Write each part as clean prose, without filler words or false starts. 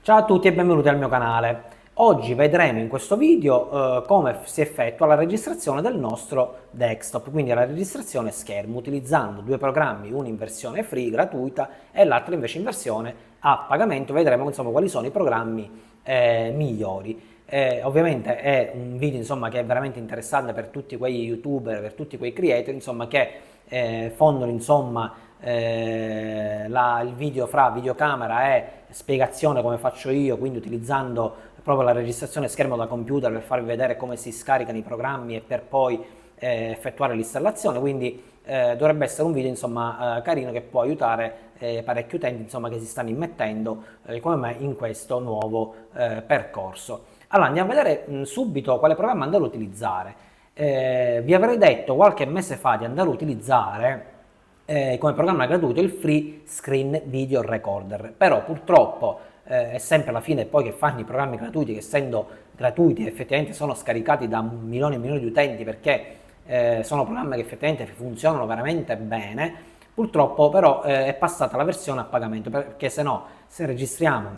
Ciao a tutti e benvenuti al mio canale. Oggi vedremo in questo video come si effettua la registrazione del nostro desktop, quindi la registrazione schermo, utilizzando due programmi, uno in versione free, gratuita, e l'altro invece in versione a pagamento. Vedremo insomma quali sono i programmi migliori. Ovviamente è un video insomma, che è veramente interessante per tutti quei youtuber, per tutti quei creator insomma, che fondono insomma, il video fra videocamera e spiegazione come faccio io, quindi utilizzando proprio la registrazione schermo da computer per farvi vedere come si scaricano i programmi e per poi effettuare l'installazione. Quindi dovrebbe essere un video insomma carino, che può aiutare parecchi utenti insomma, che si stanno immettendo come me in questo nuovo percorso. Allora andiamo a vedere subito quale programma andare a utilizzare. Vi avrei detto qualche mese fa di andare a utilizzare come programma gratuito il Free Screen Video Recorder, però purtroppo è sempre alla fine poi che fanno i programmi gratuiti, che essendo gratuiti effettivamente sono scaricati da milioni e milioni di utenti, perché sono programmi che effettivamente funzionano veramente bene. Purtroppo però è passata la versione a pagamento, perché se no, se registriamo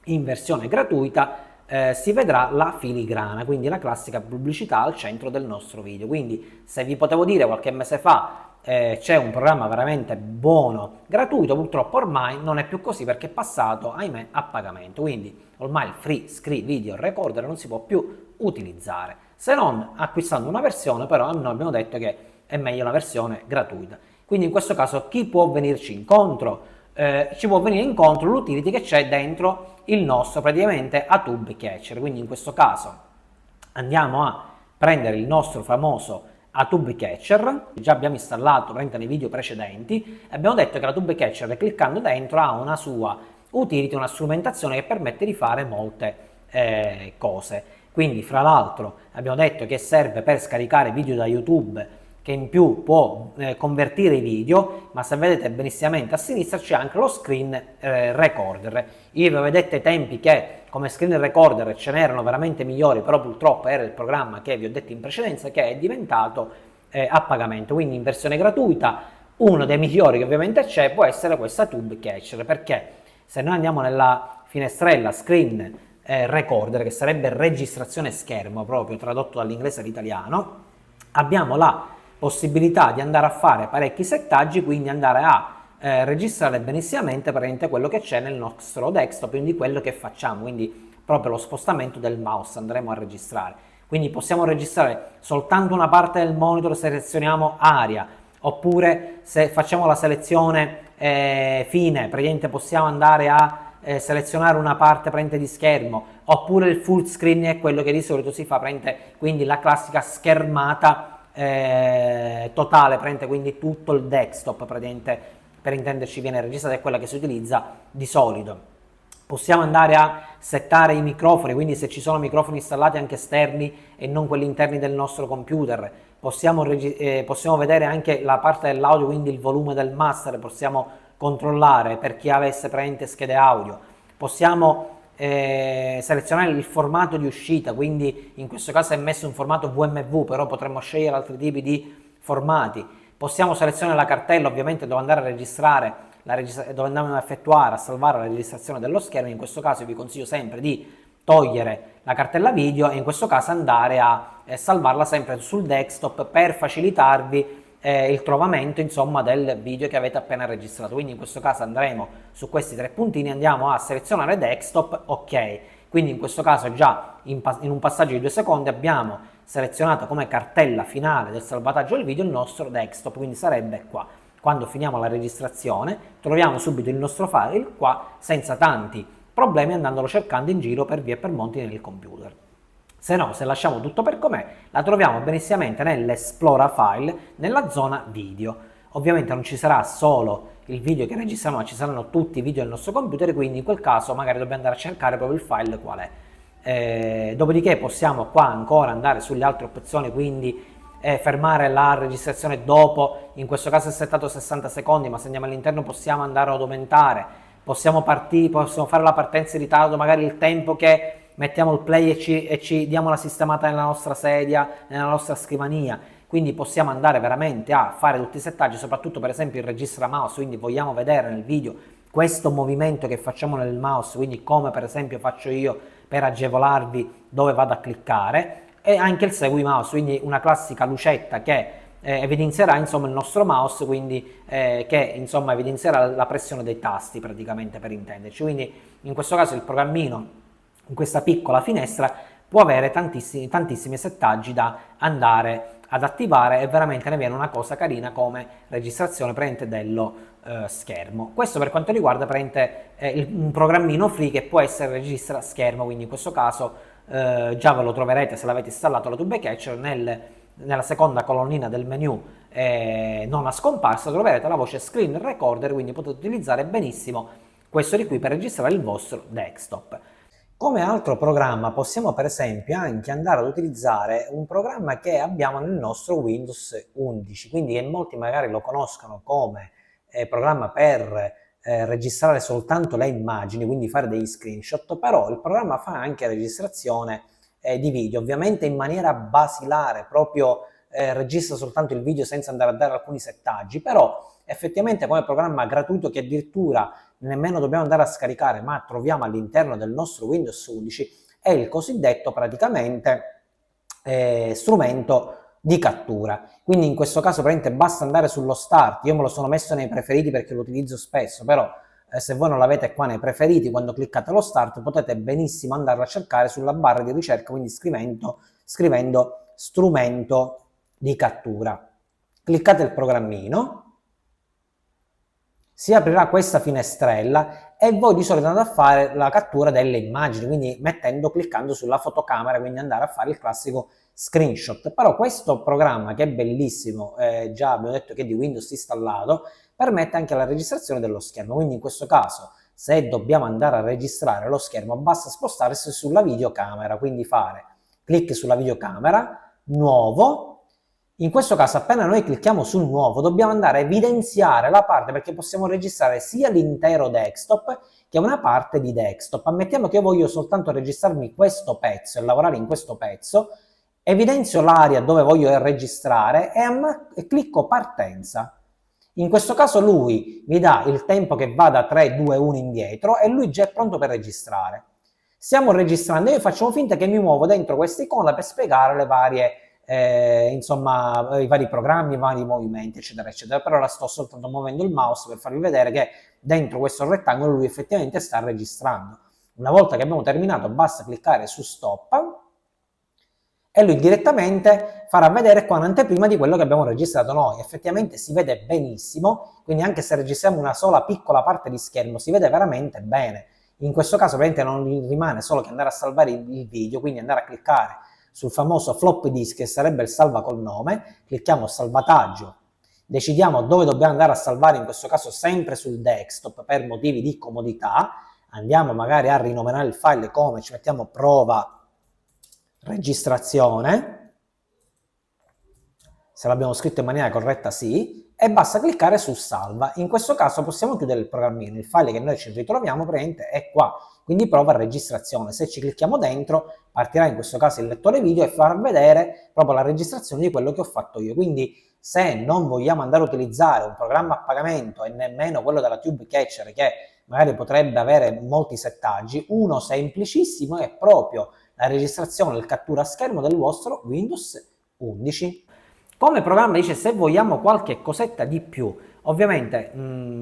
in versione gratuita si vedrà la filigrana, quindi la classica pubblicità al centro del nostro video. Quindi se vi potevo dire qualche mese fa c'è un programma veramente buono gratuito, purtroppo ormai non è più così, perché è passato, ahimè, a pagamento. Quindi ormai il Free Screen Video Recorder non si può più utilizzare, se non acquistando una versione, però noi abbiamo detto che è meglio una versione gratuita. Quindi in questo caso chi può venirci incontro? Ci può venire incontro l'utility che c'è dentro il nostro praticamente Atube Catcher. Quindi in questo caso andiamo a prendere il nostro famoso Atube Catcher, che già abbiamo installato nei video precedenti, e abbiamo detto che l'Atube Catcher, cliccando dentro, ha una sua utility, una strumentazione che permette di fare molte cose. Quindi fra l'altro abbiamo detto che serve per scaricare video da YouTube, che in più può convertire i video, ma se vedete benissimamente a sinistra c'è anche lo screen recorder. Io vi vedete ai tempi che come screen recorder ce n'erano veramente migliori, però purtroppo era il programma che vi ho detto in precedenza, che è diventato a pagamento. Quindi in versione gratuita uno dei migliori che ovviamente c'è può essere questa Atube Catcher, perché se noi andiamo nella finestrella screen recorder, che sarebbe registrazione schermo proprio tradotto dall'inglese all'italiano, abbiamo la possibilità di andare a fare parecchi settaggi, quindi andare a registrare benissimamente praticamente quello che c'è nel nostro desktop, quindi quello che facciamo, quindi proprio lo spostamento del mouse andremo a registrare. Quindi possiamo registrare soltanto una parte del monitor, selezioniamo area, oppure se facciamo la selezione fine, praticamente possiamo andare a selezionare una parte praticamente di schermo, oppure il full screen è quello che di solito si fa, quindi la classica schermata totale, quindi tutto il desktop praticamente, per intenderci, viene registrata, è quella che si utilizza di solito. Possiamo andare a settare i microfoni, quindi se ci sono microfoni installati anche esterni e non quelli interni del nostro computer, possiamo vedere anche la parte dell'audio, quindi il volume del master, possiamo controllare per chi avesse praticamente schede audio, possiamo selezionare il formato di uscita, quindi in questo caso è messo in formato VMV, però potremmo scegliere altri tipi di formati. Possiamo selezionare la cartella, ovviamente dove andare a registrare, dove andiamo a effettuare, a salvare la registrazione dello schermo. In questo caso vi consiglio sempre di togliere la cartella video e in questo caso andare a salvarla sempre sul desktop, per facilitarvi il trovamento insomma del video che avete appena registrato. Quindi in questo caso andremo su questi tre puntini, andiamo a selezionare desktop, ok. Quindi in questo caso già in un passaggio di 2 secondi abbiamo selezionato come cartella finale del salvataggio del video il nostro desktop, quindi sarebbe qua. Quando finiamo la registrazione troviamo subito il nostro file qua, senza tanti problemi, andandolo cercando in giro per via e per monti nel computer. Se no, se lasciamo tutto per com'è, la troviamo benissimamente nell'Esplora File, nella zona video. Ovviamente non ci sarà solo il video che registriamo, ma ci saranno tutti i video del nostro computer, quindi in quel caso magari dobbiamo andare a cercare proprio il file qual è. Dopodiché possiamo qua ancora andare sulle altre opzioni, quindi fermare la registrazione dopo, in questo caso è settato 60 secondi, ma se andiamo all'interno possiamo andare ad aumentare, possiamo fare la partenza in ritardo, magari il tempo che mettiamo il play e ci diamo la sistemata nella nostra sedia, nella nostra scrivania. Quindi possiamo andare veramente a fare tutti i settaggi, soprattutto per esempio il registra mouse, quindi vogliamo vedere nel video questo movimento che facciamo nel mouse, quindi come per esempio faccio io per agevolarvi dove vado a cliccare, e anche il segui mouse, quindi una classica lucetta che evidenzierà insomma il nostro mouse, quindi che insomma evidenzierà la pressione dei tasti praticamente, per intenderci. Quindi in questo caso il programmino in questa piccola finestra può avere tantissimi settaggi da andare ad attivare, e veramente ne viene una cosa carina come registrazione presente dello schermo. Questo per quanto riguarda un programmino free che può essere registra schermo, quindi in questo caso già ve lo troverete se l'avete installato la Tube Catcher nella seconda colonnina del menu non a scomparsa troverete la voce Screen Recorder, quindi potete utilizzare benissimo questo di qui per registrare il vostro desktop. Come altro programma possiamo per esempio anche andare ad utilizzare un programma che abbiamo nel nostro Windows 11, quindi che molti magari lo conoscono come programma per registrare soltanto le immagini, quindi fare degli screenshot, però il programma fa anche registrazione di video, ovviamente in maniera basilare, proprio registra soltanto il video senza andare a dare alcuni settaggi, però effettivamente come programma gratuito che addirittura nemmeno dobbiamo andare a scaricare, ma troviamo all'interno del nostro Windows 11, è il cosiddetto praticamente strumento di cattura. Quindi in questo caso praticamente basta andare sullo start, io me lo sono messo nei preferiti perché lo utilizzo spesso, però se voi non l'avete qua nei preferiti, quando cliccate lo start potete benissimo andarlo a cercare sulla barra di ricerca, quindi scrivendo strumento di cattura. Cliccate il programmino, si aprirà questa finestrella e voi di solito andate a fare la cattura delle immagini, quindi cliccando sulla fotocamera, quindi andare a fare il classico screenshot. Però questo programma, che è bellissimo, già abbiamo detto che è di Windows installato, permette anche la registrazione dello schermo, quindi in questo caso se dobbiamo andare a registrare lo schermo basta spostarsi sulla videocamera, quindi fare clic sulla videocamera, nuovo. In questo caso appena noi clicchiamo sul nuovo dobbiamo andare a evidenziare la parte, perché possiamo registrare sia l'intero desktop che una parte di desktop. Ammettiamo che io voglio soltanto registrarmi questo pezzo e lavorare in questo pezzo, evidenzio l'area dove voglio registrare e clicco partenza. In questo caso lui mi dà il tempo che va da 3, 2, 1 indietro e lui già è pronto per registrare. Stiamo registrando e io facciamo finta che mi muovo dentro questa icona per spiegare le varie insomma i vari programmi, i vari movimenti eccetera eccetera, però ora sto soltanto muovendo il mouse per farvi vedere che dentro questo rettangolo lui effettivamente sta registrando. Una volta che abbiamo terminato basta cliccare su stop e lui direttamente farà vedere qua un'anteprima di quello che abbiamo registrato noi. Effettivamente si vede benissimo, quindi anche se registriamo una sola piccola parte di schermo si vede veramente bene. In questo caso ovviamente non rimane solo che andare a salvare il video, quindi andare a cliccare sul famoso floppy disk, che sarebbe il salva col nome, clicchiamo salvataggio, decidiamo dove dobbiamo andare a salvare, in questo caso sempre sul desktop per motivi di comodità, andiamo magari a rinominare il file come, ci mettiamo prova registrazione, se l'abbiamo scritto in maniera corretta sì, e basta cliccare su salva. In questo caso possiamo chiudere il programmino, il file che noi ci ritroviamo praticamente è qua, quindi prova registrazione. Se ci clicchiamo dentro partirà in questo caso il lettore video e farà vedere proprio la registrazione di quello che ho fatto io. Quindi se non vogliamo andare a utilizzare un programma a pagamento e nemmeno quello della Tube Catcher, che magari potrebbe avere molti settaggi, uno semplicissimo è proprio la registrazione, il cattura schermo del vostro Windows 11. Come programma dice, se vogliamo qualche cosetta di più, ovviamente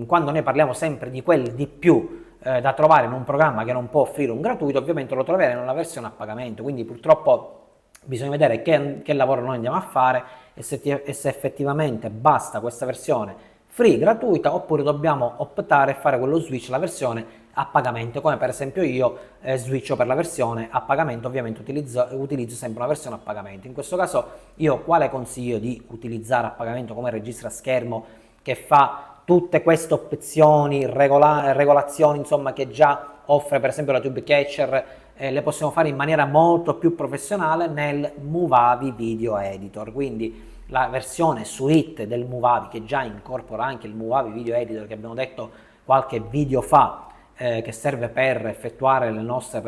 quando noi parliamo sempre di quel di più da trovare in un programma che non può offrire un gratuito, ovviamente lo troveremo nella versione a pagamento, quindi purtroppo bisogna vedere che lavoro noi andiamo a fare e se effettivamente basta questa versione free gratuita oppure dobbiamo optare e fare quello switch, la versione a pagamento, come per esempio io switcho per la versione a pagamento, ovviamente utilizzo sempre una versione a pagamento. In questo caso io quale consiglio di utilizzare a pagamento come registra schermo, che fa tutte queste opzioni, regolazioni insomma che già offre per esempio la Tube Catcher, le possiamo fare in maniera molto più professionale nel Movavi Video Editor, quindi la versione suite del Movavi che già incorpora anche il Movavi Video Editor che abbiamo detto qualche video fa, che serve per effettuare le nostre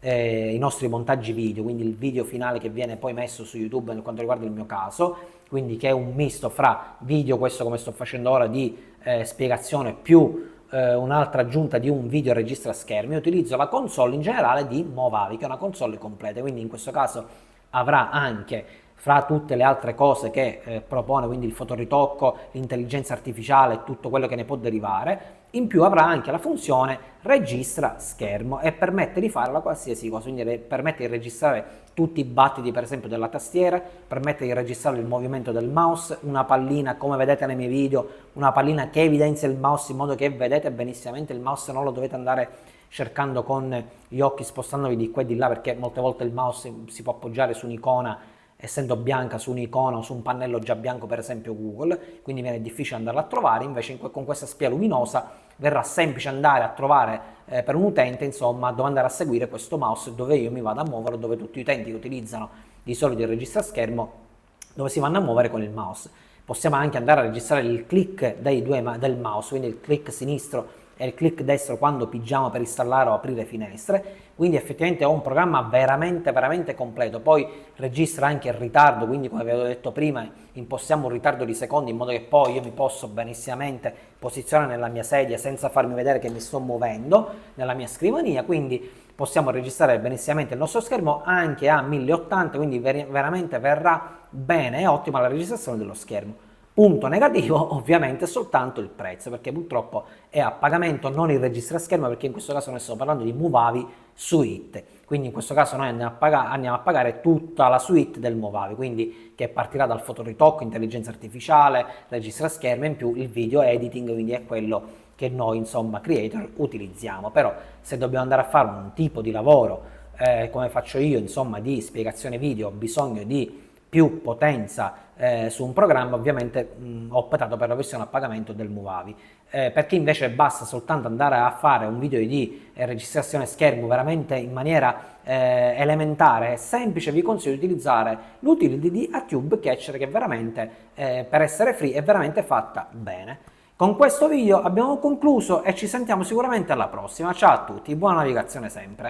i nostri montaggi video, quindi il video finale che viene poi messo su YouTube per quanto riguarda il mio caso, quindi che è un misto fra video, questo come sto facendo ora, di spiegazione più un'altra aggiunta di un video registra schermi, utilizzo la console in generale di Movavi, che è una console completa, quindi in questo caso avrà anche, fra tutte le altre cose che propone, quindi il fotoritocco, l'intelligenza artificiale e tutto quello che ne può derivare, in più avrà anche la funzione registra schermo e permette di fare la qualsiasi cosa, quindi permette di registrare tutti i battiti per esempio della tastiera, permette di registrare il movimento del mouse, una pallina, come vedete nei miei video, una pallina che evidenzia il mouse in modo che vedete benissimamente il mouse, non lo dovete andare cercando con gli occhi spostandovi di qua e di là, perché molte volte il mouse si può appoggiare su un'icona essendo bianca, su un'icona o su un pannello già bianco per esempio Google, quindi viene difficile andarla a trovare. Invece con questa spia luminosa verrà semplice andare a trovare per un utente, insomma, dove andare a seguire questo mouse, dove io mi vado a muovere, dove tutti gli utenti che utilizzano di solito il registraschermo, dove si vanno a muovere con il mouse. Possiamo anche andare a registrare il click del mouse, quindi il click sinistro e il click destro quando pigiamo per installare o aprire finestre, quindi effettivamente è un programma veramente completo. Poi registra anche il ritardo, quindi come vi avevo detto prima impostiamo un ritardo di secondi in modo che poi io mi posso benissimamente posizionare nella mia sedia senza farmi vedere che mi sto muovendo nella mia scrivania, quindi possiamo registrare benissimamente il nostro schermo anche a 1080, quindi veramente verrà bene e ottima la registrazione dello schermo. Punto negativo ovviamente è soltanto il prezzo, perché purtroppo è a pagamento, non il registraschermo, perché in questo caso noi stiamo parlando di Movavi Suite, quindi in questo caso noi andiamo a pagare tutta la suite del Movavi, quindi che partirà dal fotoritocco, intelligenza artificiale, registraschermo e in più il video editing, quindi è quello che noi insomma creator utilizziamo. Però se dobbiamo andare a fare un tipo di lavoro come faccio io, insomma, di spiegazione video, ho bisogno di più potenza su un programma, ovviamente ho optato per la versione a pagamento del Movavi. Per chi invece basta soltanto andare a fare un video di registrazione schermo veramente in maniera elementare e semplice, vi consiglio di utilizzare l'utility di Atube Catcher, che veramente per essere free è veramente fatta bene. Con questo video abbiamo concluso e ci sentiamo sicuramente alla prossima. Ciao a tutti, buona navigazione sempre!